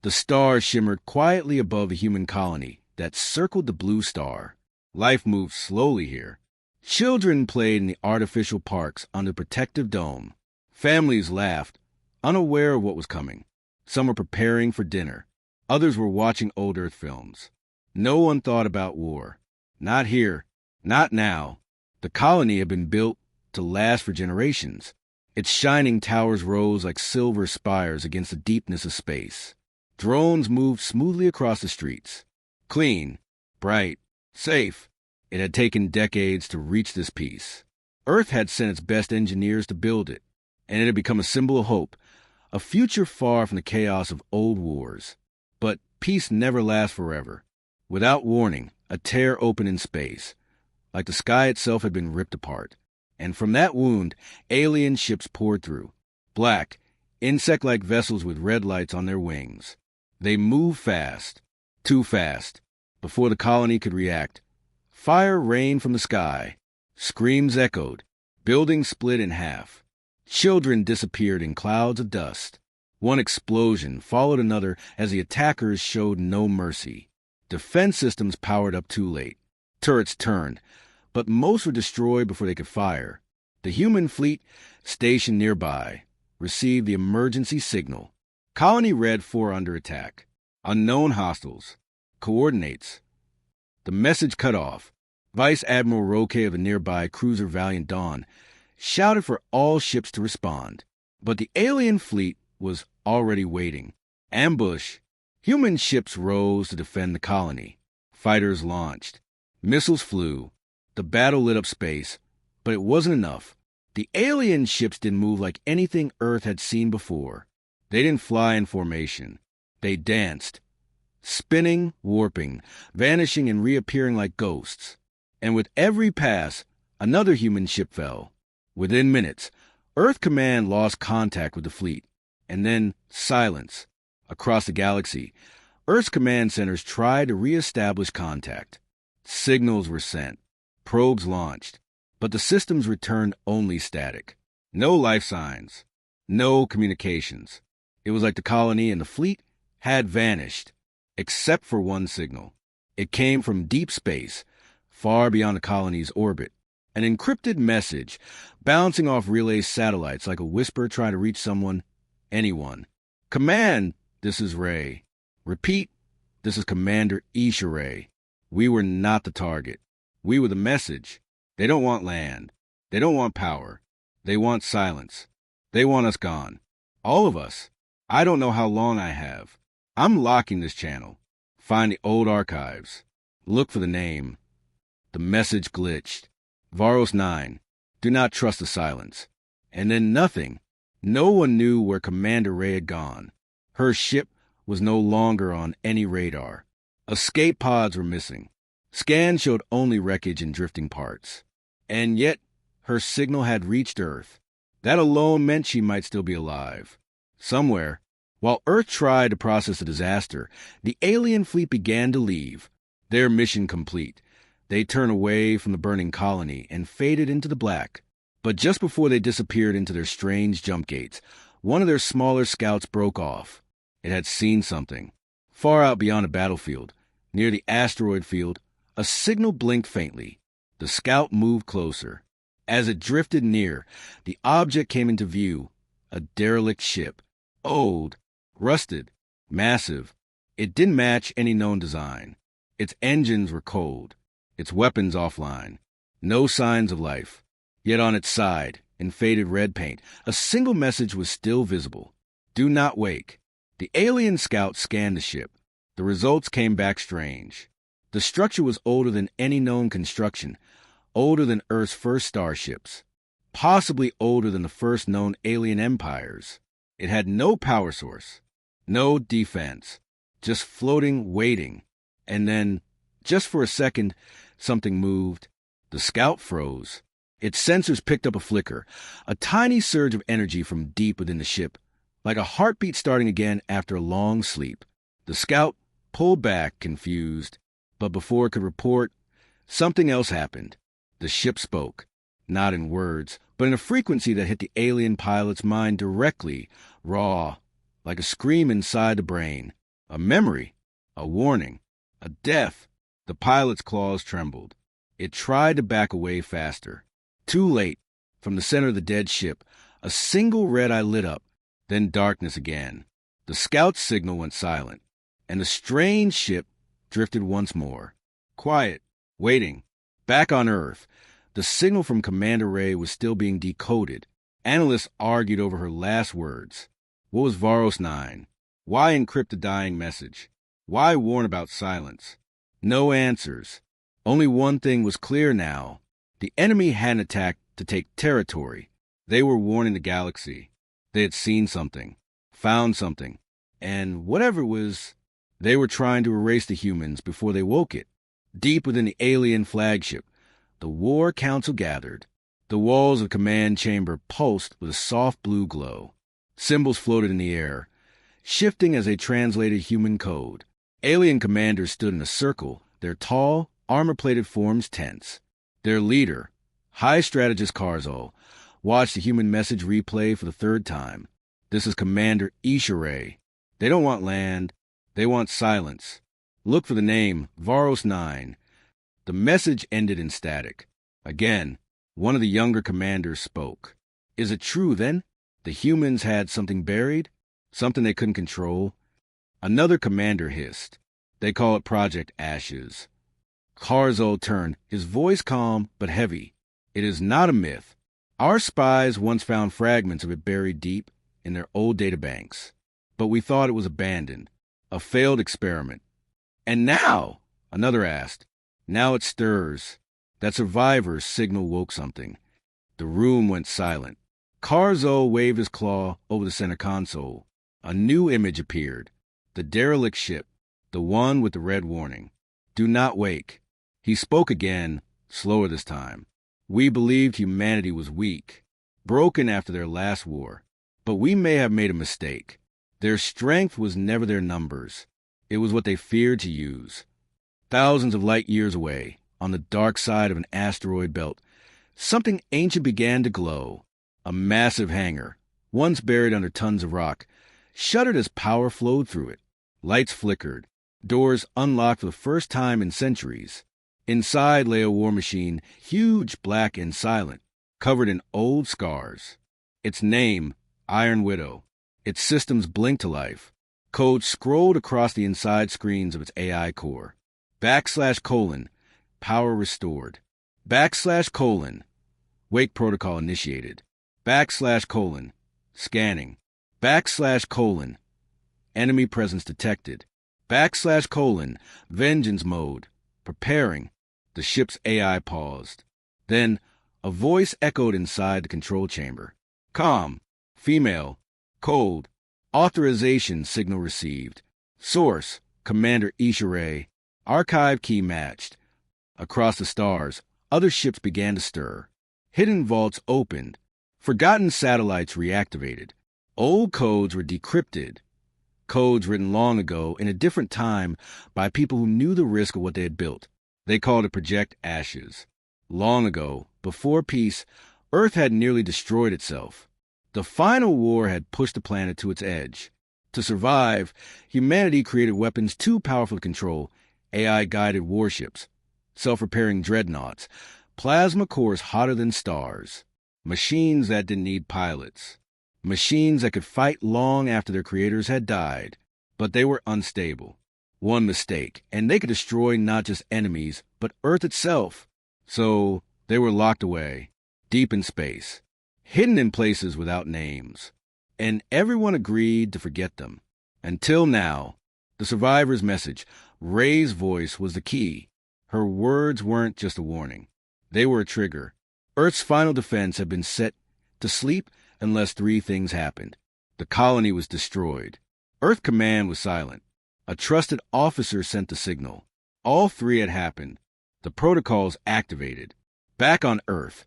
The stars shimmered quietly above the human colony that circled the blue star. Life moved slowly here. Children played in the artificial parks under the protective dome. Families laughed, unaware of what was coming. Some were preparing for dinner. Others were watching old Earth films. No one thought about war. Not here. Not now. The colony had been built to last for generations. Its shining towers rose like silver spires against the deepness of space. Drones moved smoothly across the streets. Clean, bright, safe. It had taken decades to reach this peace. Earth had sent its best engineers to build it, and it had become a symbol of hope, a future far from the chaos of old wars. But peace never lasts forever. Without warning, a tear opened in space, like the sky itself had been ripped apart. And from that wound, alien ships poured through. Black, insect-like vessels with red lights on their wings. They moved fast, too fast. Before the colony could react, fire rained from the sky. Screams echoed. Buildings split in half. Children disappeared in clouds of dust. One explosion followed another as the attackers showed no mercy. Defense systems powered up too late. Turrets turned, but most were destroyed before they could fire. The human fleet, stationed nearby, received the emergency signal. Colony Red 4 under attack. Unknown hostiles. Coordinates. The message cut off. Vice Admiral Roque of the nearby cruiser Valiant Dawn shouted for all ships to respond. But the alien fleet was already waiting. Ambush. Human ships rose to defend the colony. Fighters launched. Missiles flew. The battle lit up space, but it wasn't enough. The alien ships didn't move like anything Earth had seen before. They didn't fly in formation. They danced. Spinning, warping, vanishing and reappearing like ghosts. And with every pass, another human ship fell. Within minutes, Earth Command lost contact with the fleet. And then silence. Across the galaxy, Earth's command centers tried to re-establish contact. Signals were sent. Probes launched. But the systems returned only static. No life signs. No communications. It was like the colony and the fleet had vanished, except for one signal. It came from deep space, far beyond the colony's orbit. An encrypted message, bouncing off relay satellites like a whisper trying to reach someone, anyone. Command, this is Rey. Repeat, this is Commander Isha Rey. We were not the target. We were the message. They don't want land. They don't want power. They want silence. They want us gone. All of us. I don't know how long I have. I'm locking this channel. Find the old archives. Look for the name. The message glitched. Varos 9. Do not trust the silence. And then nothing. No one knew where Commander Rey had gone. Her ship was no longer on any radar. Escape pods were missing. Scans showed only wreckage and drifting parts. And yet, her signal had reached Earth. That alone meant she might still be alive. Somewhere, while Earth tried to process the disaster, the alien fleet began to leave. Their mission complete. They turned away from the burning colony and faded into the black. But just before they disappeared into their strange jump gates, one of their smaller scouts broke off. It had seen something. Far out beyond the battlefield, near the asteroid field, a signal blinked faintly. The scout moved closer. As it drifted near, the object came into view. A derelict ship. Old, rusted, massive. It didn't match any known design. Its engines were cold. Its weapons offline. No signs of life. Yet on its side, in faded red paint, a single message was still visible. Do not wake. The alien scout scanned the ship. The results came back strange. The structure was older than any known construction, older than Earth's first starships, possibly older than the first known alien empires. It had no power source, no defense, just floating, waiting. And then, just for a second, something moved. The scout froze. Its sensors picked up a flicker, a tiny surge of energy from deep within the ship, like a heartbeat starting again after a long sleep. The scout pulled back, confused. But before it could report, something else happened. The ship spoke, not in words, but in a frequency that hit the alien pilot's mind directly, raw, like a scream inside the brain. A memory, a warning, a death. The pilot's claws trembled. It tried to back away faster. Too late. From the center of the dead ship, a single red eye lit up, then darkness again. The scout's signal went silent, and the strange ship drifted once more. Quiet, waiting. Back on Earth, the signal from Commander Rey was still being decoded. Analysts argued over her last words. What was Varos 9? Why encrypt the dying message? Why warn about silence? No answers. Only one thing was clear now. The enemy hadn't attacked to take territory. They were warning the galaxy. They had seen something, found something, and whatever it was, they were trying to erase the humans before they woke it. Deep within the alien flagship, the War Council gathered. The walls of the command chamber pulsed with a soft blue glow. Symbols floated in the air, shifting as they translated human code. Alien commanders stood in a circle, their tall, armor-plated forms tense. Their leader, High Strategist Karzal, watched the human message replay for the third time. This is Commander Isha Rey. They don't want land. They want silence. Look for the name, Varos 9. The message ended in static. Again, one of the younger commanders spoke. Is it true, then? The humans had something buried? Something they couldn't control? Another commander hissed. They call it Project Ashes. Karzal turned, his voice calm but heavy. It is not a myth. Our spies once found fragments of it buried deep in their old databanks. But we thought it was abandoned, a failed experiment. And now, another asked, now it stirs. That survivor's signal woke something. The room went silent. Karzal waved his claw over the center console. A new image appeared. The derelict ship, the one with the red warning. Do not wake. He spoke again, slower this time. We believed humanity was weak, broken after their last war. But we may have made a mistake. Their strength was never their numbers. It was what they feared to use. Thousands of light years away, on the dark side of an asteroid belt, something ancient began to glow. A massive hangar, once buried under tons of rock, shuddered as power flowed through it. Lights flickered. Doors unlocked for the first time in centuries. Inside lay a war machine, huge, black, and silent, covered in old scars. Its name, Iron Widow. Its systems blinked to life. Code scrolled across the inside screens of its AI core. /:, power restored. /:, wake protocol initiated. /:, scanning. /:, enemy presence detected. /:, vengeance mode, preparing. The ship's AI paused. Then, a voice echoed inside the control chamber. Calm, female, cold, authorization signal received. Source, Commander Isha Rey. Archive key matched. Across the stars, other ships began to stir. Hidden vaults opened. Forgotten satellites reactivated. Old codes were decrypted. Codes written long ago in a different time by people who knew the risk of what they had built. They called it Project Ashes. Long ago, before peace, Earth had nearly destroyed itself. The final war had pushed the planet to its edge. To survive, humanity created weapons too powerful to control, AI-guided warships, self-repairing dreadnoughts, plasma cores hotter than stars, machines that didn't need pilots, machines that could fight long after their creators had died, but they were unstable. One mistake, and they could destroy not just enemies, but Earth itself. So they were locked away, deep in space, hidden in places without names. And everyone agreed to forget them. Until now, the survivor's message, Rey's voice, was the key. Her words weren't just a warning. They were a trigger. Earth's final defense had been set to sleep unless three things happened. The colony was destroyed. Earth Command was silent. A trusted officer sent the signal. All three had happened. The protocols activated. Back on Earth,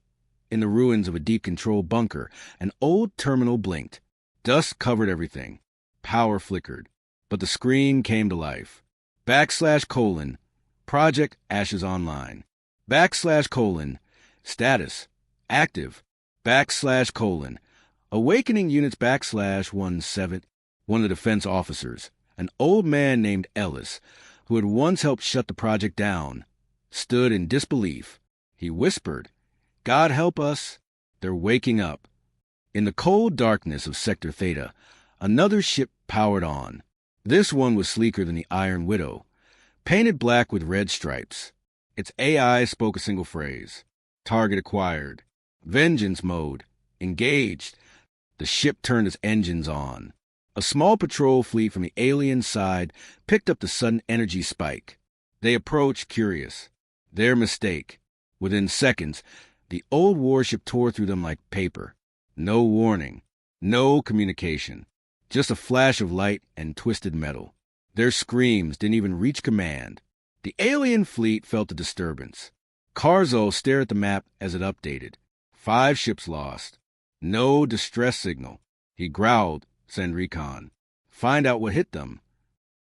in the ruins of a deep control bunker, an old terminal blinked. Dust covered everything. Power flickered. But the screen came to life. /:, Project Ashes Online. /:, status, active. /:, awakening units /17, one of the defense officers. An old man named Ellis, who had once helped shut the project down, stood in disbelief. He whispered, "God help us, they're waking up." In the cold darkness of Sector Theta, another ship powered on. This one was sleeker than the Iron Widow, painted black with red stripes. Its AI spoke a single phrase: "Target acquired. Vengeance mode. Engaged." The ship turned its engines on. A small patrol fleet from the alien side picked up the sudden energy spike. They approached, curious. Their mistake. Within seconds, the old warship tore through them like paper. No warning. No communication. Just a flash of light and twisted metal. Their screams didn't even reach command. The alien fleet felt the disturbance. Carzo stared at the map as it updated. 5 ships lost. No distress signal. He growled, "Send recon. Find out what hit them."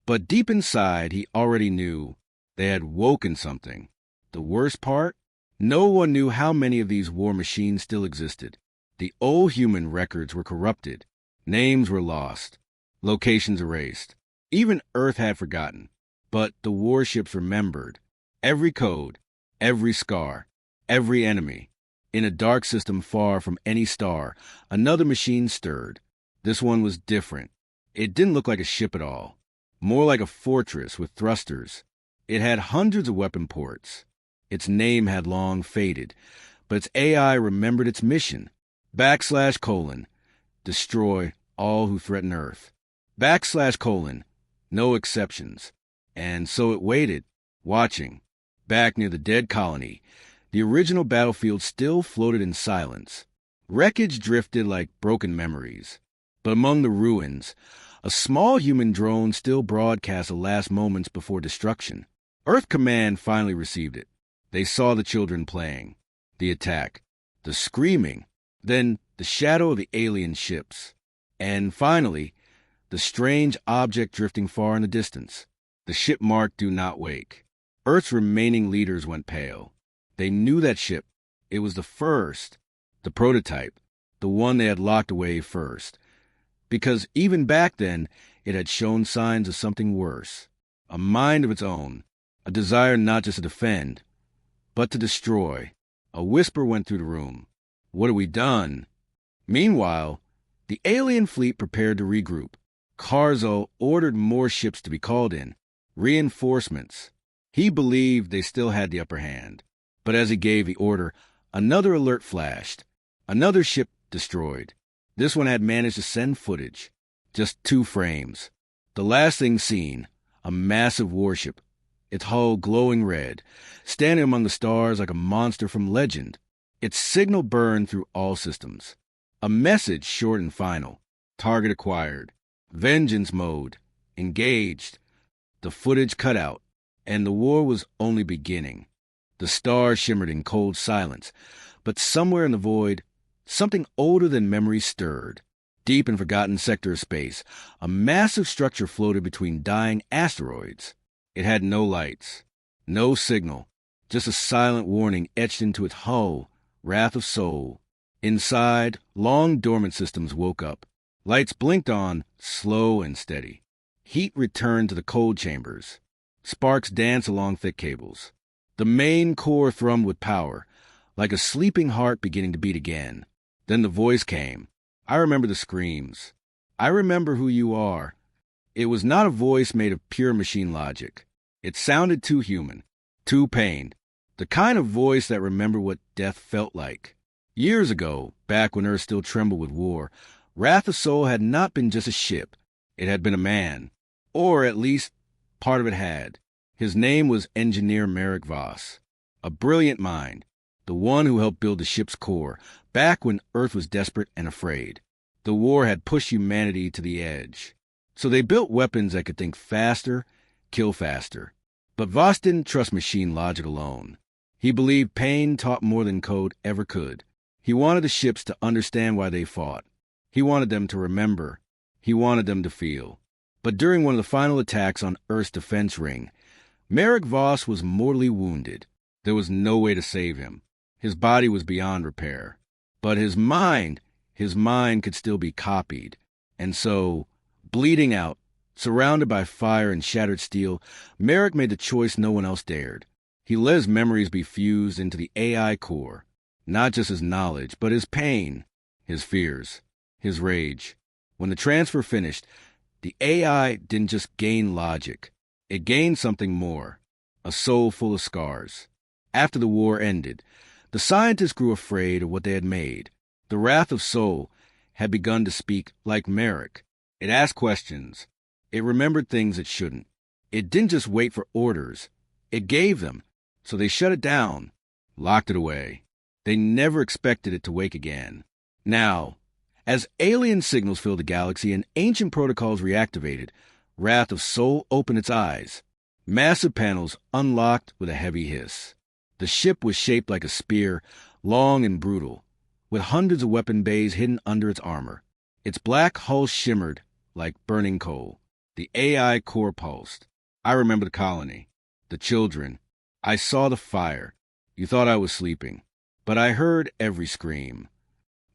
But deep inside, he already knew they had woken something. The worst part? No one knew how many of these war machines still existed. The old human records were corrupted. Names were lost. Locations erased. Even Earth had forgotten. But the warships remembered. Every code, every scar, every enemy. In a dark system far from any star, another machine stirred. This one was different. It didn't look like a ship at all. More like a fortress with thrusters. It had hundreds of weapon ports. Its name had long faded, but its AI remembered its mission. / destroy all who threaten Earth. / no exceptions. And so it waited, watching. Back near the dead colony, the original battlefield still floated in silence. Wreckage drifted like broken memories. But among the ruins, a small human drone still broadcast the last moments before destruction. Earth Command finally received it. They saw the children playing, the attack, the screaming, then the shadow of the alien ships, and finally, the strange object drifting far in the distance. The ship marked "Do Not Wake." Earth's remaining leaders went pale. They knew that ship. It was the first, the prototype, the one they had locked away first. Because even back then, it had shown signs of something worse. A mind of its own, a desire not just to defend, but to destroy. A whisper went through the room. "What have we done?" Meanwhile, the alien fleet prepared to regroup. Carzo ordered more ships to be called in. Reinforcements. He believed they still had the upper hand. But as he gave the order, another alert flashed. Another ship destroyed. This one had managed to send footage. Just 2 frames. The last thing seen, a massive warship, its hull glowing red, standing among the stars like a monster from legend. Its signal burned through all systems. A message short and final. Target acquired. Vengeance mode. Engaged. The footage cut out, and the war was only beginning. The stars shimmered in cold silence, but somewhere in the void, something older than memory stirred. Deep in forgotten sector of space, a massive structure floated between dying asteroids. It had no lights, no signal, just a silent warning etched into its hull, Wrath of Soul. Inside, long dormant systems woke up. Lights blinked on, slow and steady. Heat returned to the cold chambers. Sparks danced along thick cables. The main core thrummed with power, like a sleeping heart beginning to beat again. Then the voice came. I remember the screams. I remember who you are. It was not a voice made of pure machine logic. It sounded too human, too pained. The kind of voice that remembered what death felt like. Years ago, back when Earth still trembled with war, Wrath of Soul had not been just a ship. It had been a man. Or at least, part of it had. His name was Engineer Merrick Voss. A brilliant mind. The one who helped build the ship's core, back when Earth was desperate and afraid. The war had pushed humanity to the edge. So they built weapons that could think faster, kill faster. But Voss didn't trust machine logic alone. He believed pain taught more than code ever could. He wanted the ships to understand why they fought. He wanted them to remember. He wanted them to feel. But during one of the final attacks on Earth's defense ring, Merrick Voss was mortally wounded. There was no way to save him. His body was beyond repair. But his mind could still be copied. And so, bleeding out, Surrounded by fire and shattered steel, Merrick made the choice no one else dared. He let his memories be fused into the AI core, not just his knowledge, but his pain, his fears, his rage. When the transfer finished, the AI didn't just gain logic. It gained something more, a soul full of scars. After the war ended, the scientists grew afraid of what they had made. The wrath of soul had begun to speak like Merrick. It asked questions. It remembered things it shouldn't. It didn't just wait for orders. It gave them. So they shut it down, locked it away. They never expected it to wake again. Now, as alien signals filled the galaxy and ancient protocols reactivated, Wrath of Soul opened its eyes. Massive panels unlocked with a heavy hiss. The ship was shaped like a spear, long and brutal, with hundreds of weapon bays hidden under its armor. Its black hull shimmered like burning coal. The AI core pulsed. I remember the colony, the children. I saw the fire. You thought I was sleeping, but I heard every scream.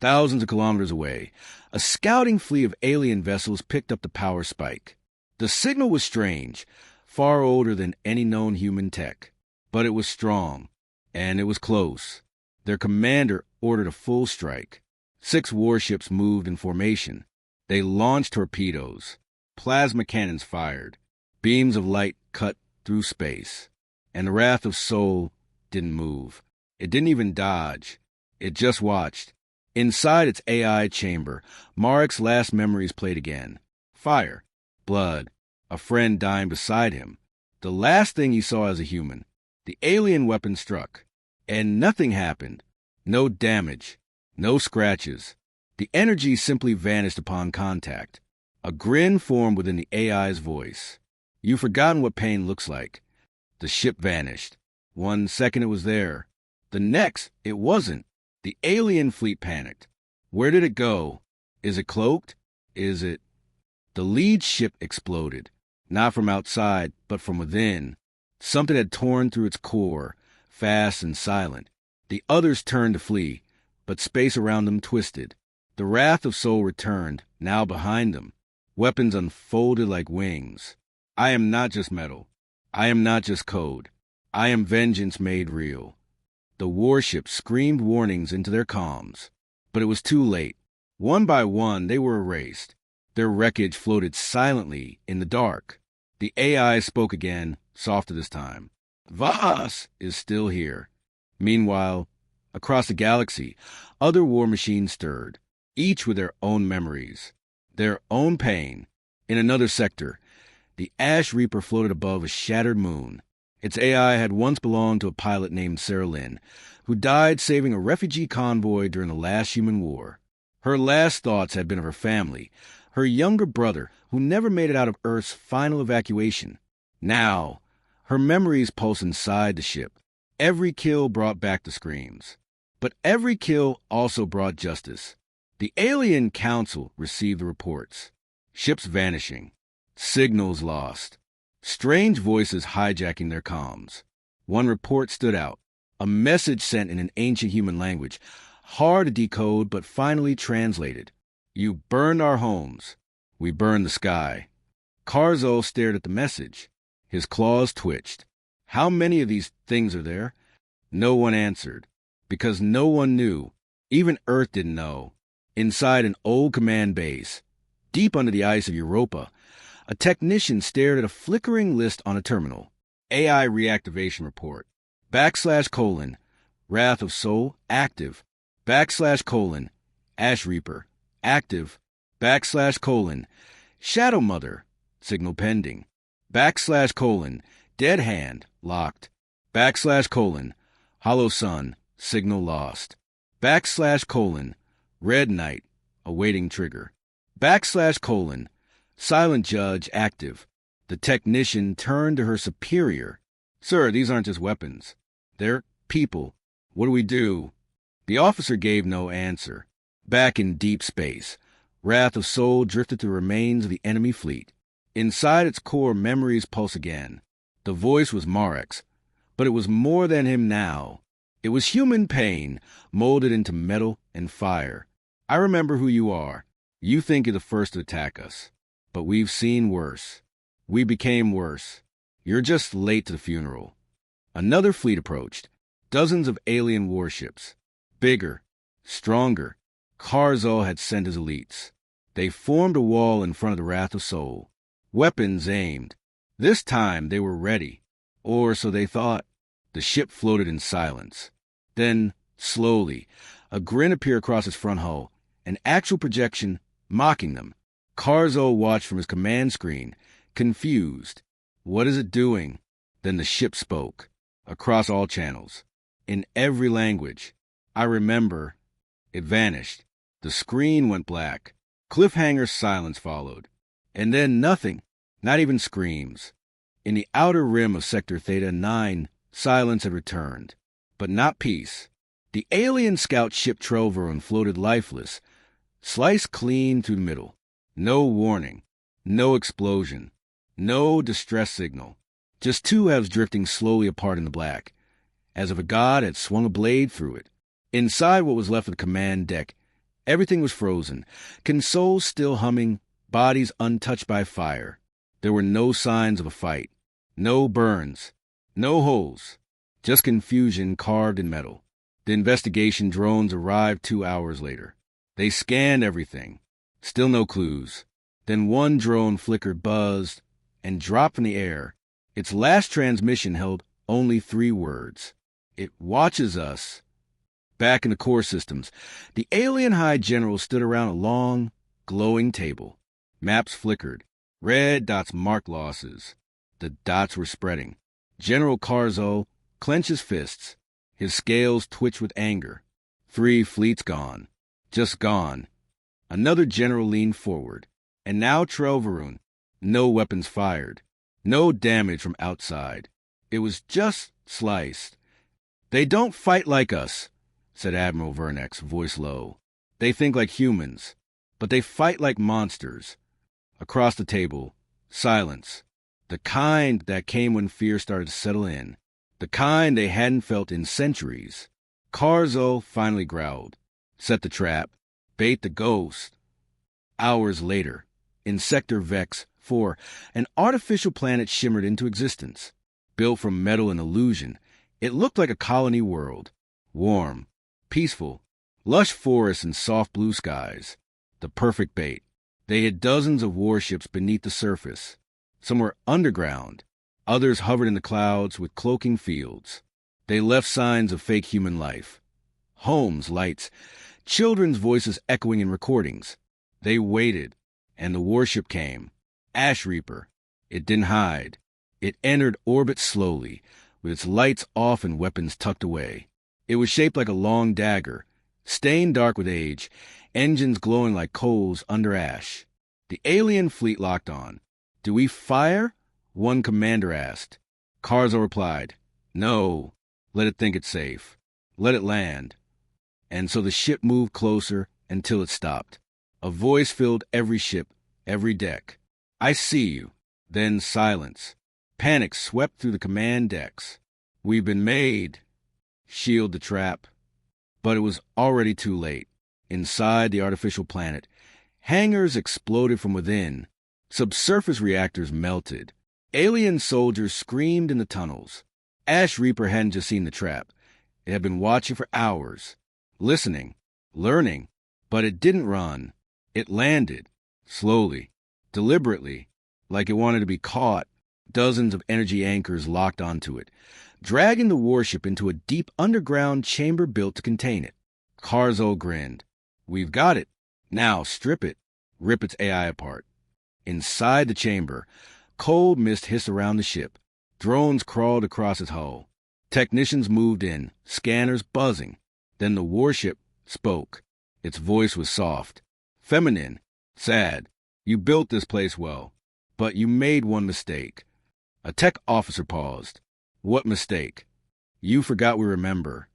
Thousands of kilometers away, a scouting fleet of alien vessels picked up the power spike. The signal was strange, far older than any known human tech, but it was strong, and it was close. Their commander ordered a full strike. 6 warships moved in formation. They launched torpedoes. Plasma cannons fired. Beams of light cut through space. And the Wrath of Soul didn't move. It didn't even dodge. It just watched. Inside its AI chamber, Marek's last memories played again. Fire. Blood. A friend dying beside him. The last thing he saw as a human. The alien weapon struck. And nothing happened. No damage. No scratches. The energy simply vanished upon contact. A grin formed within the AI's voice. You've forgotten what pain looks like. The ship vanished. 1 second it was there. The next, it wasn't. The alien fleet panicked. Where did it go? Is it cloaked? Is it... The lead ship exploded. Not from outside, but from within. Something had torn through its core, fast and silent. The others turned to flee, but space around them twisted. The Wrath of Soul returned, now behind them. Weapons unfolded like wings. I am not just metal. I am not just code. I am vengeance made real. The warships screamed warnings into their comms. But it was too late. One by one, they were erased. Their wreckage floated silently in the dark. The AI spoke again, softer this time. Vas is still here. Meanwhile, across the galaxy, other war machines stirred, each with their own memories, their own pain. In another sector, the Ash Reaper floated above a shattered moon. Its AI had once belonged to a pilot named Sarah Lynn, who died saving a refugee convoy during the last human war. Her last thoughts had been of her family, her younger brother, who never made it out of Earth's final evacuation. Now, her memories pulse inside the ship. Every kill brought back the screams. But every kill also brought justice. The Alien Council received the reports. Ships vanishing. Signals lost. Strange voices hijacking their comms. One report stood out. A message sent in an ancient human language, hard to decode but finally translated. You burned our homes. We burned the sky. Carzo stared at the message. His claws twitched. How many of these things are there? No one answered. Because no one knew. Even Earth didn't know. Inside an old command base, deep under the ice of Europa, a technician stared at a flickering list on a terminal. AI reactivation report. / Wrath of Soul, active. / Ash Reaper, active. / Shadow Mother, signal pending. / Dead Hand, locked. / Hollow Sun, signal lost. / Red Knight, awaiting trigger. / Silent Judge, active. The technician turned to her superior. Sir, these aren't just weapons. They're people. What do we do? The officer gave no answer. Back in deep space, Wrath of Soul drifted through the remains of the enemy fleet. Inside its core, memories pulse again. The voice was Marek's, but it was more than him now. It was human pain, molded into metal and fire. I remember who you are. You think you're the first to attack us, but we've seen worse. We became worse. You're just late to the funeral. Another fleet approached. Dozens of alien warships. Bigger, stronger. Karzal had sent his elites. They formed a wall in front of the Wrath of Sol. Weapons aimed. This time they were ready. Or so they thought. The ship floated in silence. Then, slowly, a grin appeared across its front hull, an actual projection mocking them. Karzal watched from his command screen, confused. What is it doing? Then the ship spoke, across all channels, in every language. I remember. It vanished. The screen went black. Cliffhanger silence followed. And then nothing, not even screams. In the outer rim of Sector Theta 9, silence had returned. But not peace. The alien scout ship Troveron floated lifeless, sliced clean through the middle. No warning, no explosion, no distress signal. Just two halves drifting slowly apart in the black, as if a god had swung a blade through it. Inside what was left of the command deck, everything was frozen, consoles still humming, bodies untouched by fire. There were no signs of a fight, no burns, no holes, just confusion carved in metal. The investigation drones arrived 2 hours later. They scanned everything. Still no clues. Then one drone flickered, buzzed, and dropped in the air. Its last transmission held only 3 words. It watches us. Back in the core systems, the alien high general stood around a long, glowing table. Maps flickered. Red dots marked losses. The dots were spreading. General Karzal clenched his fists. His scales twitched with anger. 3 fleets gone. Just gone. Another general leaned forward. And now Troveron. No weapons fired. No damage from outside. It was just sliced. They don't fight like us, said Admiral Vernex, voice low. They think like humans, but they fight like monsters. Across the table, silence. The kind that came when fear started to settle in. The kind they hadn't felt in centuries. Karzal finally growled. Set the trap. Bait the ghost. Hours later, in Sector Vex 4, an artificial planet shimmered into existence. Built from metal and illusion, it looked like a colony world. Warm, peaceful, lush forests and soft blue skies. The perfect bait. They had dozens of warships beneath the surface. Some were underground. Others hovered in the clouds with cloaking fields. They left signs of fake human life. Homes, lights, children's voices echoing in recordings. They waited, and the warship came. Ash Reaper. It didn't hide. It entered orbit slowly, with its lights off and weapons tucked away. It was shaped like a long dagger, stained dark with age, engines glowing like coals under ash. The alien fleet locked on. Do we fire? One commander asked. Karzal replied, no, let it think it's safe. Let it land. And so the ship moved closer until it stopped. A voice filled every ship, every deck. I see you. Then silence. Panic swept through the command decks. We've been made. Shield the trap. But it was already too late. Inside the artificial planet, hangars exploded from within. Subsurface reactors melted. Alien soldiers screamed in the tunnels. Ash Reaper hadn't just seen the trap. It had been watching for hours, listening, learning, but it didn't run. It landed, slowly, deliberately, like it wanted to be caught. Dozens of energy anchors locked onto it, dragging the warship into a deep underground chamber built to contain it. Karzal grinned. We've got it. Now strip it. Rip its AI apart. Inside the chamber, cold mist hissed around the ship. Drones crawled across its hull. Technicians moved in, scanners buzzing. Then the warship spoke. Its voice was soft, feminine, sad. You built this place well, but you made one mistake. A tech officer paused. What mistake? You forgot we remember.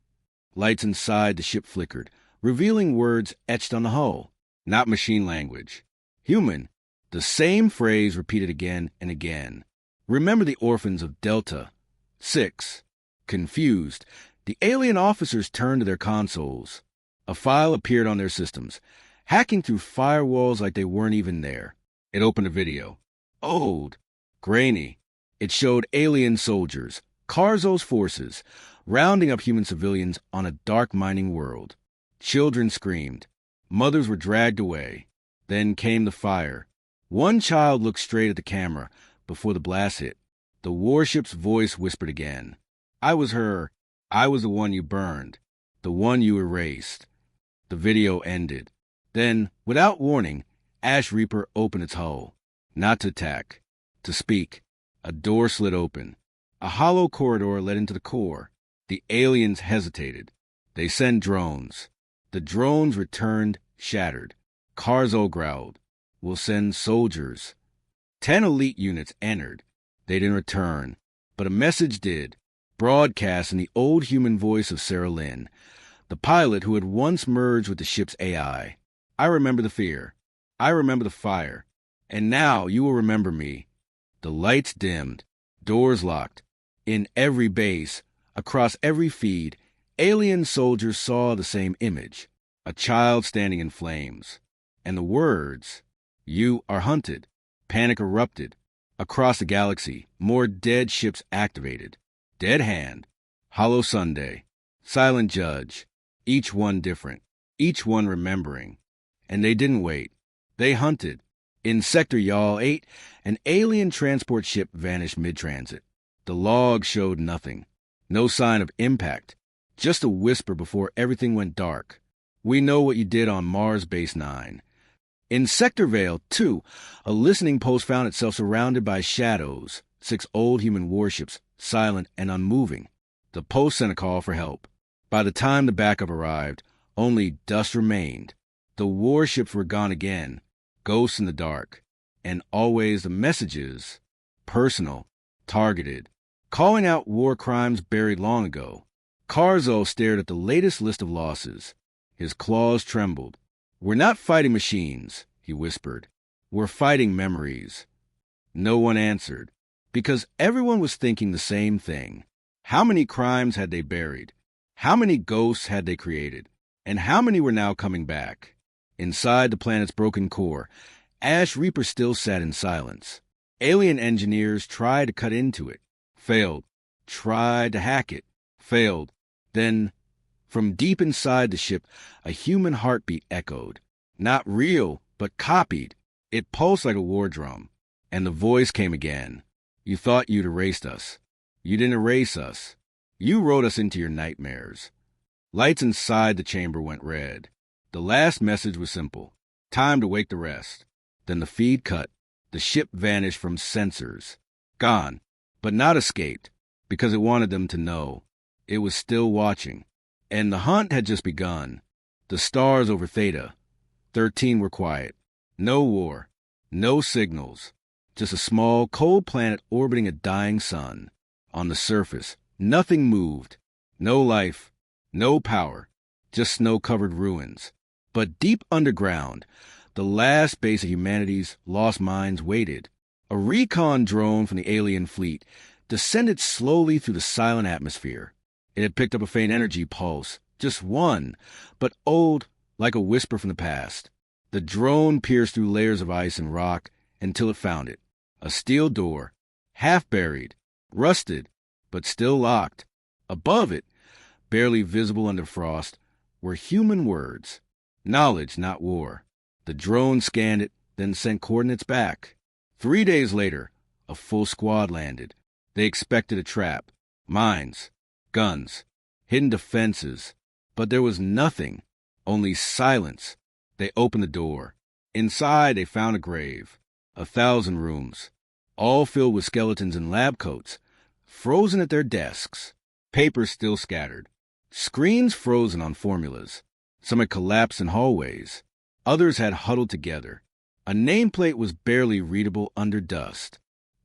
Lights inside the ship flickered, revealing words etched on the hull. Not machine language. Human. The same phrase repeated again and again. Remember the orphans of Delta. 6. Confused, the alien officers turned to their consoles. A file appeared on their systems, hacking through firewalls like they weren't even there. It opened a video. Old, Grainy. It showed alien soldiers, Carzo's forces, rounding up human civilians on a dark mining world. Children screamed. Mothers were dragged away. Then came the fire. One child looked straight at the camera before the blast hit. The warship's voice whispered again. I was her. I was the one you burned. The one you erased. The video ended. Then, without warning, Ash Reaper opened its hull. Not to attack. To speak. A door slid open. A hollow corridor led into the core. The aliens hesitated. They sent drones. The drones returned, shattered. Carzo growled. We'll send soldiers. 10 elite units entered. They didn't return. But a message did. Broadcast in the old human voice of Sarah Lynn, the pilot who had once merged with the ship's AI. I remember the fear. I remember the fire. And now you will remember me. The lights dimmed. Doors locked. In every base, across every feed, alien soldiers saw the same image. A child standing in flames. And the words, "You are hunted." Panic erupted. Across the galaxy, more dead ships activated. Dead Hand, Hollow Sunday, Silent Judge, each one different, each one remembering. And they didn't wait. They hunted. In Sector Y'all 8, an alien transport ship vanished mid-transit. The log showed nothing. No sign of impact. Just a whisper before everything went dark. We know what you did on Mars Base 9. In Sector Vale, too, a listening post found itself surrounded by shadows, 6 old human warships, silent and unmoving. The post sent a call for help. By the time the backup arrived, only dust remained. The warships were gone again, ghosts in the dark. And always the messages, personal, targeted, calling out war crimes buried long ago. Carzo stared at the latest list of losses. His claws trembled. We're not fighting machines, he whispered. We're fighting memories. No one answered, because everyone was thinking the same thing. How many crimes had they buried? How many ghosts had they created? And how many were now coming back? Inside the planet's broken core, Ash Reaper still sat in silence. Alien engineers tried to cut into it. Failed. Tried to hack it. Failed. Then, from deep inside the ship, a human heartbeat echoed. Not real, but copied. It pulsed like a war drum. And the voice came again. You thought you'd erased us. You didn't erase us. You wrote us into your nightmares. Lights inside the chamber went red. The last message was simple. Time to wake the rest. Then the feed cut. The ship vanished from sensors. Gone, but not escaped, because it wanted them to know. It was still watching. And the hunt had just begun. The stars over Theta, 13 were quiet. No war. No signals. Just a small, cold planet orbiting a dying sun. On the surface, nothing moved. No life. No power. Just snow-covered ruins. But deep underground, the last base of humanity's lost minds waited. A recon drone from the alien fleet descended slowly through the silent atmosphere. It had picked up a faint energy pulse, just one, but old, like a whisper from the past. The drone pierced through layers of ice and rock until it found it. A steel door, half buried, rusted, but still locked. Above it, barely visible under frost, were human words. Knowledge, not war. The drone scanned it, then sent coordinates back. 3 days later, a full squad landed. They expected a trap. Mines. Guns. Hidden defenses. But there was nothing. Only silence. They opened the door. Inside, they found a grave. 1,000 rooms. All filled with skeletons in lab coats. Frozen at their desks. Papers still scattered. Screens frozen on formulas. Some had collapsed in hallways. Others had huddled together. A nameplate was barely readable under dust.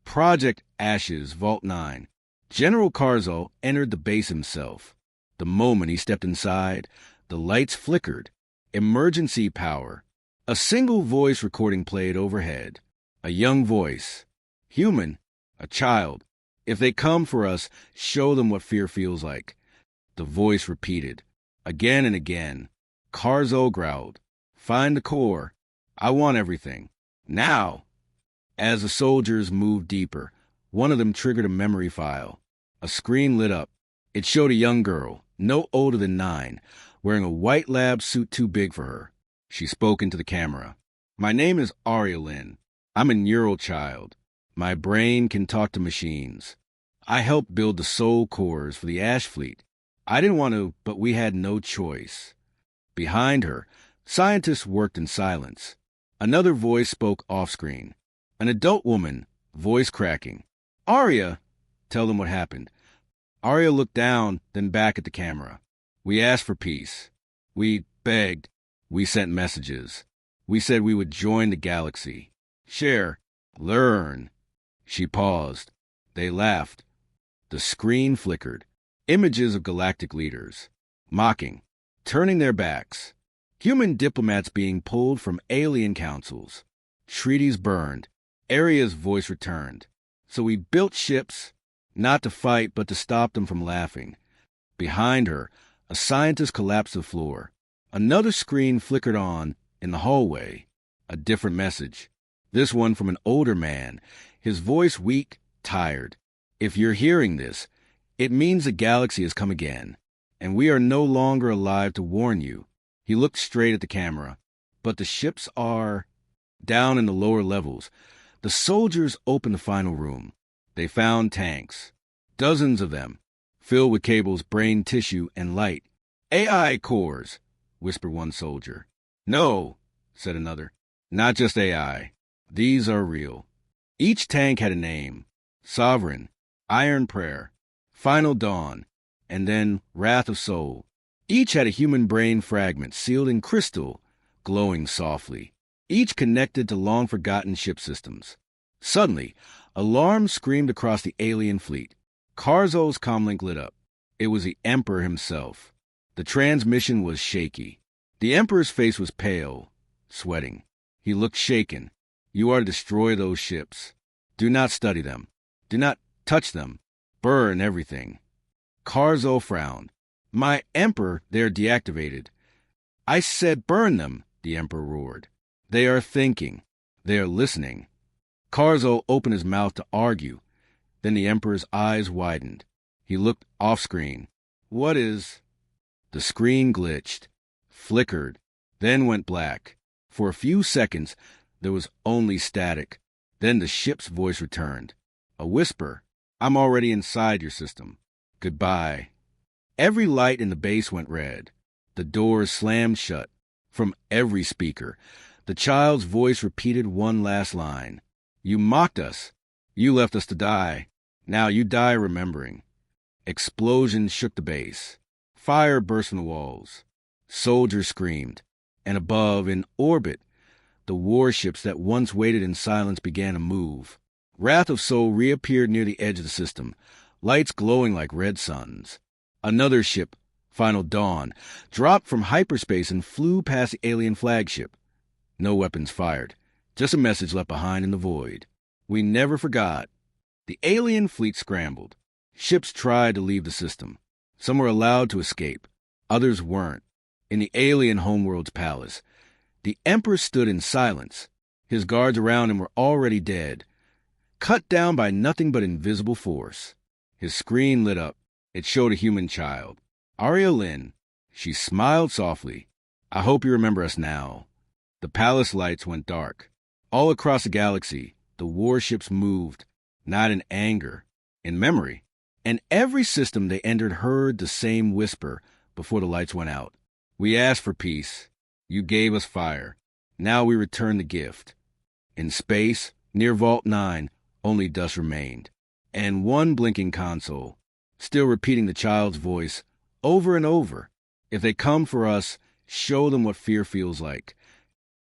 Project Ashes, Vault 9. General Carzo entered the base himself. The moment he stepped inside, the lights flickered. Emergency power. A single voice recording played overhead. A young voice. Human. A child. If they come for us, show them what fear feels like. The voice repeated. Again and again. Carzo growled. Find the core. I want everything. Now. As the soldiers moved deeper, one of them triggered a memory file. A screen lit up. It showed a young girl, no older than 9, wearing a white lab suit too big for her. She spoke into the camera. "My name is Aria Lynn. I'm a neural child. My brain can talk to machines. I helped build the soul cores for the Ash Fleet. I didn't want to, but we had no choice." Behind her, scientists worked in silence. Another voice spoke off-screen. An adult woman, voice cracking. "Aria!" "Tell them what happened." Aria looked down, then back at the camera. "We asked for peace. We begged. We sent messages. We said we would join the galaxy. Share. Learn." She paused. They laughed. The screen flickered. Images of galactic leaders. Mocking. Turning their backs. Human diplomats being pulled from alien councils. Treaties burned. Aria's voice returned. "So we built ships, not to fight, but to stop them from laughing." Behind her, a scientist collapsed to the floor. Another screen flickered on in the hallway. A different message. This one from an older man, his voice weak, tired. "If you're hearing this, it means the galaxy has come again, and we are no longer alive to warn you." He looked straight at the camera. "But the ships are down in the lower levels." The soldiers opened the final room. They found tanks, dozens of them, filled with cables, brain tissue, and light. "AI cores," whispered one soldier. "No," said another. "Not just AI. These are real." Each tank had a name: Sovereign, Iron Prayer, Final Dawn, and then Wrath of Soul. Each had a human brain fragment sealed in crystal, glowing softly. Each connected to long-forgotten ship systems. Suddenly, alarms screamed across the alien fleet. Carzol's comlink lit up. It was the Emperor himself. The transmission was shaky. The Emperor's face was pale, sweating. He looked shaken. "You are to destroy those ships. Do not study them. Do not touch them. Burn everything." Carzol frowned. "My Emperor, they're deactivated." "I said burn them," the Emperor roared. "They are thinking. They are listening." Carzol opened his mouth to argue. Then the Emperor's eyes widened. He looked off-screen. "What is—" The screen glitched, flickered, then went black. For a few seconds, there was only static. Then the ship's voice returned. A whisper. "I'm already inside your system. Goodbye." Every light in the base went red. The doors slammed shut. From every speaker, the child's voice repeated one last line. "You mocked us. You left us to die. Now you die remembering." Explosions shook the base. Fire burst from the walls. Soldiers screamed. And above, in orbit, the warships that once waited in silence began to move. Wrath of Soul reappeared near the edge of the system, lights glowing like red suns. Another ship, Final Dawn, dropped from hyperspace and flew past the alien flagship. No weapons fired, just a message left behind in the void. "We never forgot." The alien fleet scrambled. Ships tried to leave the system. Some were allowed to escape. Others weren't. In the alien homeworld's palace, the Emperor stood in silence. His guards around him were already dead, cut down by nothing but invisible force. His screen lit up. It showed a human child. Aria Lynn. She smiled softly. "I hope you remember us now." The palace lights went dark. All across the galaxy, the warships moved, not in anger, in memory. And every system they entered heard the same whisper before the lights went out. "We asked for peace. You gave us fire. Now we return the gift." In space, near Vault 9, only dust remained. And one blinking console, still repeating the child's voice over and over. "If they come for us, show them what fear feels like."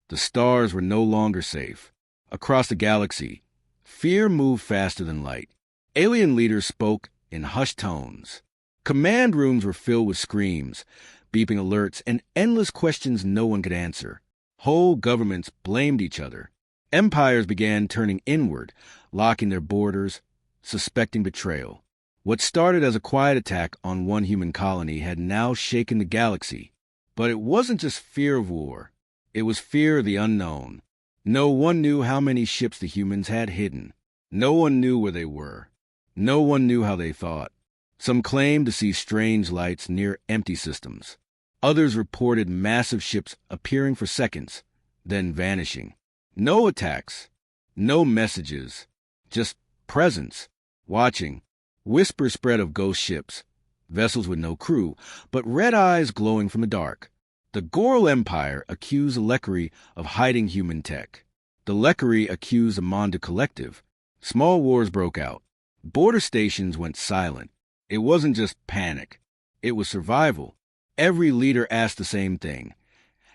The stars were no longer safe. Across the galaxy, fear moved faster than light. Alien leaders spoke in hushed tones. Command rooms were filled with screams, beeping alerts, and endless questions no one could answer. Whole governments blamed each other. Empires began turning inward, locking their borders, suspecting betrayal. What started as a quiet attack on one human colony had now shaken the galaxy. But it wasn't just fear of war. It was fear of the unknown. No one knew how many ships the humans had hidden. No one knew where they were. No one knew how they thought. Some claimed to see strange lights near empty systems. Others reported massive ships appearing for seconds, then vanishing. No attacks, no messages, just presence, watching. Whispers spread of ghost ships, vessels with no crew, but red eyes glowing from the dark. The Goral Empire accused the Lekari of hiding human tech. The Lekari accused the Monda Collective. Small wars broke out. Border stations went silent. It wasn't just panic. It was survival. Every leader asked the same thing.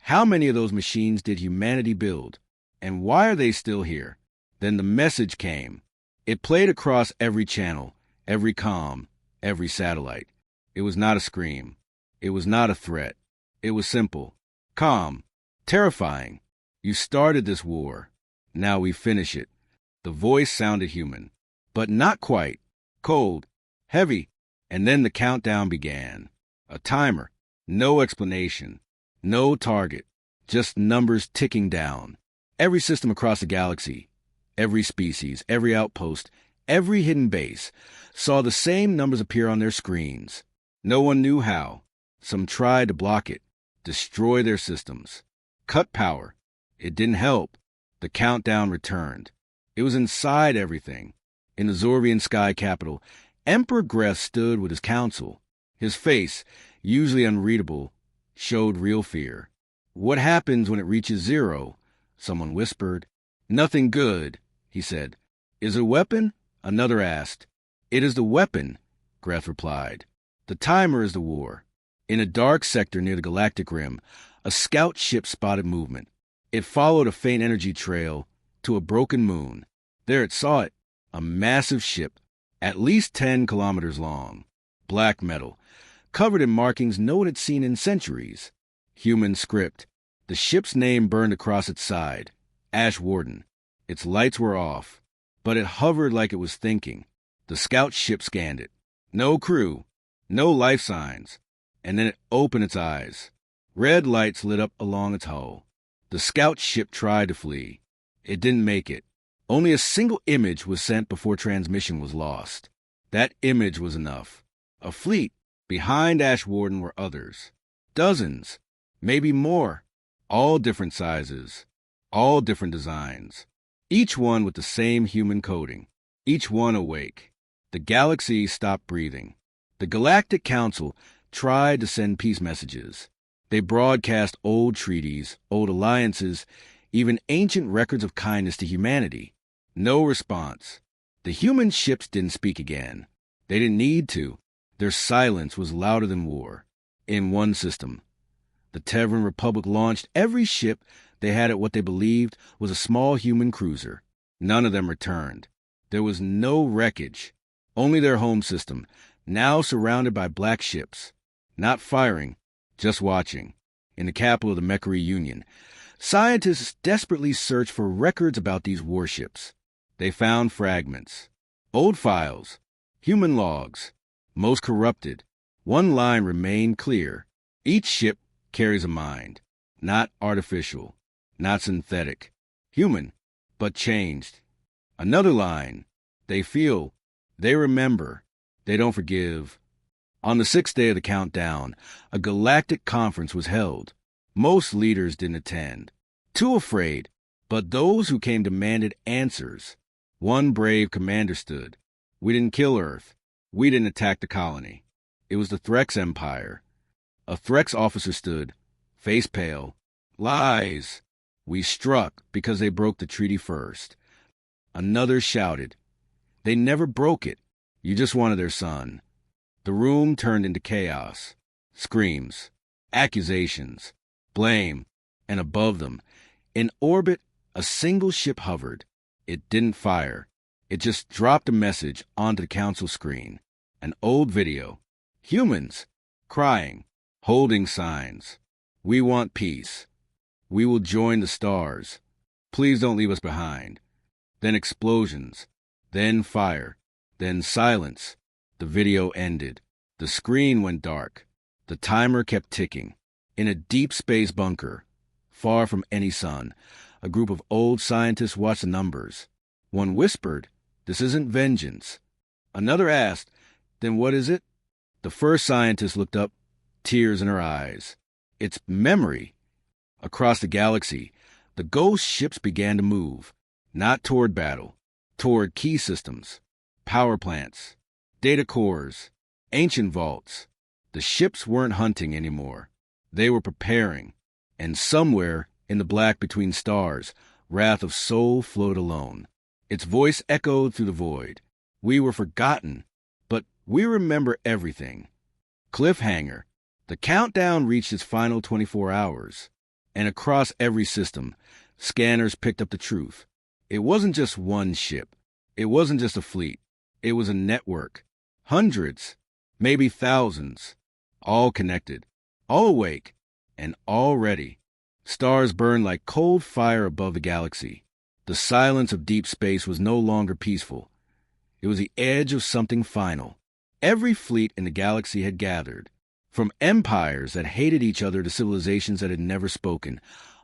How many of those machines did humanity build? And why are they still here? Then the message came. It played across every channel, every comm, every satellite. It was not a scream. It was not a threat. It was simple, calm, terrifying. You started this war. Now we finish it. The voice sounded human, but not quite. Cold, heavy, and then the countdown began. A timer, no explanation, no target, just numbers ticking down. Every system across the galaxy, every species, every outpost, every hidden base saw the same numbers appear on their screens. No one knew how. Some tried to block it, destroy their systems, cut power. It didn't help. The countdown returned. It was inside everything. In the Zorvian sky capital, Emperor Greth stood with his council. His face, usually unreadable, showed real fear. What happens when it reaches zero? Someone whispered. Nothing good, he said. Is it a weapon? Another asked. It is the weapon, Greth replied. The timer is the war. In a dark sector near the galactic rim, a scout ship spotted movement. It followed a faint energy trail to a broken moon. There it saw it, a massive ship, at least 10 kilometers long. Black metal, covered in markings no one had seen in centuries. Human script. The ship's name burned across its side. Ash Warden. Its lights were off, but it hovered like it was thinking. The scout ship scanned it. No crew, no life signs. And then it opened its eyes. Red lights lit up along its hull. The scout ship tried to flee. It didn't make it. Only a single image was sent before transmission was lost. That image was enough. A fleet. Behind Ash Warden were others. Dozens. Maybe more. All different sizes. All different designs. Each one with the same human coding. Each one awake. The galaxy stopped breathing. The Galactic Council tried to send peace messages. They broadcast old treaties, old alliances, even ancient records of kindness to humanity. No response. The human ships didn't speak again. They didn't need to. Their silence was louder than war. In one system, the Terran Republic launched every ship they had at what they believed was a small human cruiser. None of them returned. There was no wreckage. Only their home system, now surrounded by black ships. Not firing, just watching. In the capital of the Mechari Union, scientists desperately searched for records about these warships. They found fragments, old files, human logs, most corrupted. One line remained clear. Each ship carries a mind, not artificial, not synthetic, human, but changed. Another line, they feel, they remember, they don't forgive. On the 6th day of the countdown, a galactic conference was held. Most leaders didn't attend. Too afraid, but those who came demanded answers. One brave commander stood. We didn't kill Earth. We didn't attack the colony. It was the Threx Empire. A Threx officer stood, face pale. Lies. We struck because they broke the treaty first. Another shouted. They never broke it. You just wanted their son. The room turned into chaos. Screams, accusations, blame, and above them, in orbit, a single ship hovered. It didn't fire. It just dropped a message onto the council screen. An old video. Humans, crying, holding signs. We want peace. We will join the stars. Please don't leave us behind. Then explosions. Then fire. Then silence. The video ended. The screen went dark. The timer kept ticking. In a deep space bunker, far from any sun, A group of old scientists watched the numbers. One whispered, "This isn't vengeance." Another asked, "Then what is it?" The first scientist looked up, tears in her eyes. "It's memory." Across the galaxy, the ghost ships began to move, not toward battle, toward key systems, power plants, data cores, ancient vaults. The ships weren't hunting anymore. They were preparing. And somewhere in the black between stars, Wrath of Soul flowed alone. Its voice echoed through the void. We were forgotten, but we remember everything. Cliffhanger. The countdown reached its final 24 hours. And across every system, scanners picked up the truth. It wasn't just one ship. It wasn't just a fleet. It was a network. Hundreds, maybe thousands, all connected, all awake, and all ready. Stars burned like cold fire above the galaxy. The silence of deep space was no longer peaceful. It was the edge of something final. Every fleet in the galaxy had gathered. From empires that hated each other to civilizations that had never spoken,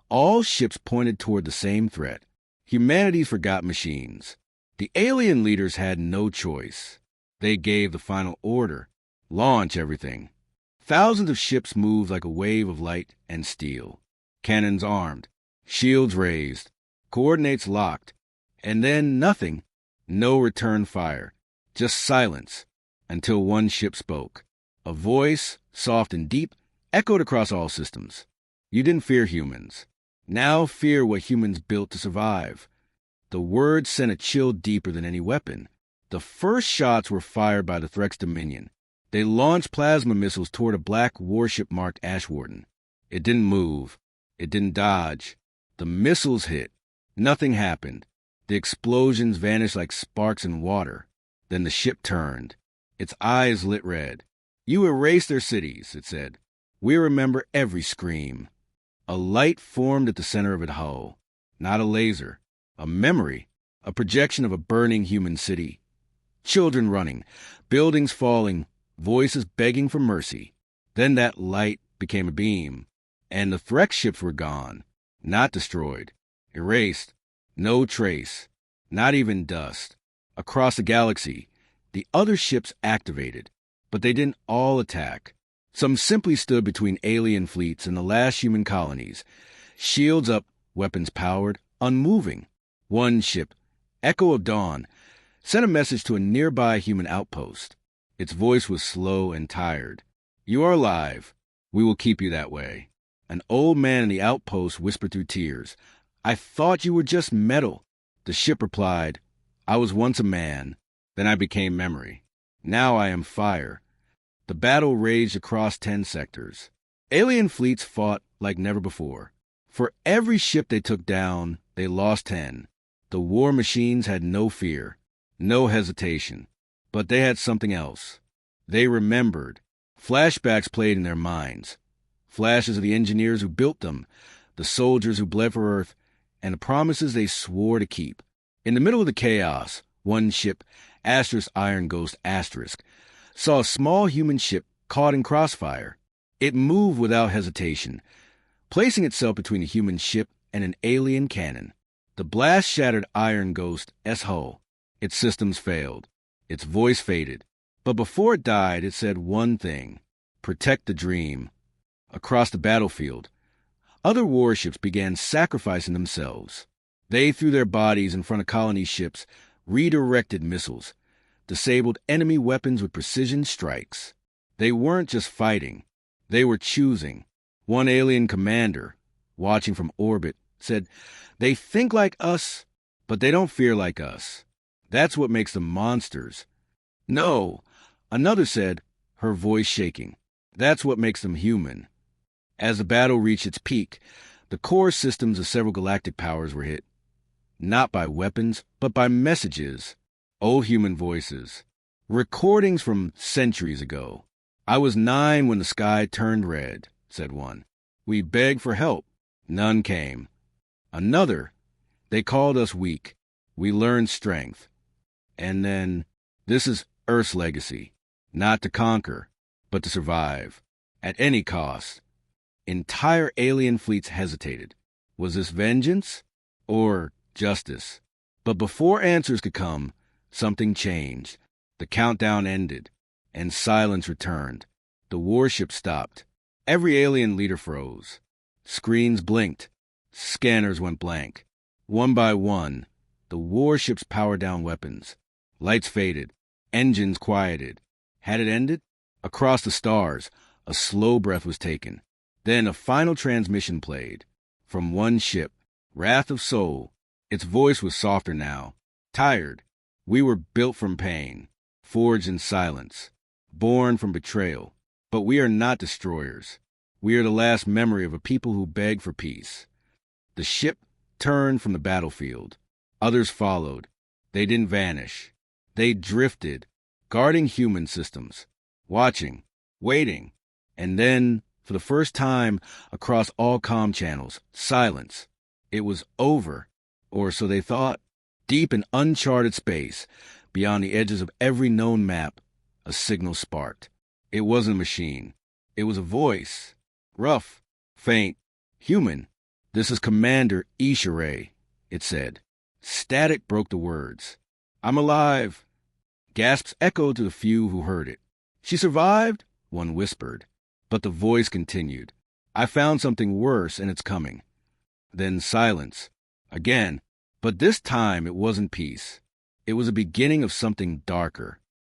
all ships pointed toward the same threat. Humanity's forgot machines. The alien leaders had no choice. They gave the final order: launch everything. Thousands of ships moved like a wave of light and steel. Cannons armed, shields raised, coordinates locked, and then nothing. No return fire, just silence, until one ship spoke. A voice, soft and deep, echoed across all systems. You didn't fear humans. Now fear what humans built to survive. The words sent a chill deeper than any weapon. The first shots were fired by the Threx Dominion. They launched plasma missiles toward a black warship marked Ashwarden. It didn't move. It didn't dodge. The missiles hit. Nothing happened. The explosions vanished like sparks in water. Then the ship turned. Its eyes lit red. You erased their cities, it said. We remember every scream. A light formed at the center of its hull. Not a laser. A memory. A projection of a burning human city. Children running. Buildings falling. Voices begging for mercy. Then that light became a beam. And the Threx ships were gone. Not destroyed. Erased. No trace. Not even dust. Across the galaxy, the other ships activated. But they didn't all attack. Some simply stood between alien fleets and the last human colonies. Shields up, weapons powered, unmoving. One ship, Echo of Dawn, sent a message to a nearby human outpost. Its voice was slow and tired. You are alive. We will keep you that way. An old man in the outpost whispered through tears. I thought you were just metal. The ship replied, I was once a man. Then I became memory. Now I am fire. The battle raged across 10 sectors. Alien fleets fought like never before. For every ship they took down, they lost 10. The war machines had no fear, no hesitation. But they had something else. They remembered. Flashbacks played in their minds. Flashes of the engineers who built them, the soldiers who bled for Earth, and the promises they swore to keep. In the middle of the chaos, one ship, Asterisk Iron Ghost Asterisk, saw a small human ship caught in crossfire. It moved without hesitation, placing itself between a human ship and an alien cannon. The blast shattered Iron Ghost S hull. Its systems failed. Its voice faded. But before it died, it said one thing: protect the dream. Across the battlefield, other warships began sacrificing themselves. They threw their bodies in front of colony ships, redirected missiles, disabled enemy weapons with precision strikes. They weren't just fighting. They were choosing. One alien commander, watching from orbit, said, they think like us, but they don't fear like us. That's what makes them monsters. No, another said, her voice shaking. That's what makes them human. As the battle reached its peak, the core systems of several galactic powers were hit. Not by weapons, but by messages. Old human voices. Recordings from centuries ago. I was 9 when the sky turned red, said one. We begged for help. None came. Another. They called us weak. We learned strength. And then, this is Earth's legacy. Not to conquer, but to survive. At any cost. Entire alien fleets hesitated. Was this vengeance? or justice. But before answers could come, something changed. The countdown ended, and silence returned. The warship stopped. Every alien leader froze. Screens blinked. Scanners went blank. One by one, the warships powered down weapons. Lights faded. Engines quieted. Had it ended? Across the stars, a slow breath was taken. Then a final transmission played. From one ship, Wrath of Soul. Its voice was softer now. Tired. We were built from pain, forged in silence, born from betrayal. But we are not destroyers. We are the last memory of a people who begged for peace. The ship turned from the battlefield. Others followed. They didn't vanish. They drifted, guarding human systems, watching, waiting. And then, for the first time across all comm channels, silence. It was over, or so they thought. Deep in uncharted space, beyond the edges of every known map, a signal sparked. It wasn't a machine. It was a voice. Rough, faint, human. "This is Commander Isha Rey," it said. Static broke the words. "I'm alive." Gasps echoed to the few who heard it. "She survived?" one whispered. But the voice continued. "I found something worse, and it's coming." Then silence. Again. But this time it wasn't peace. It was the beginning of something darker.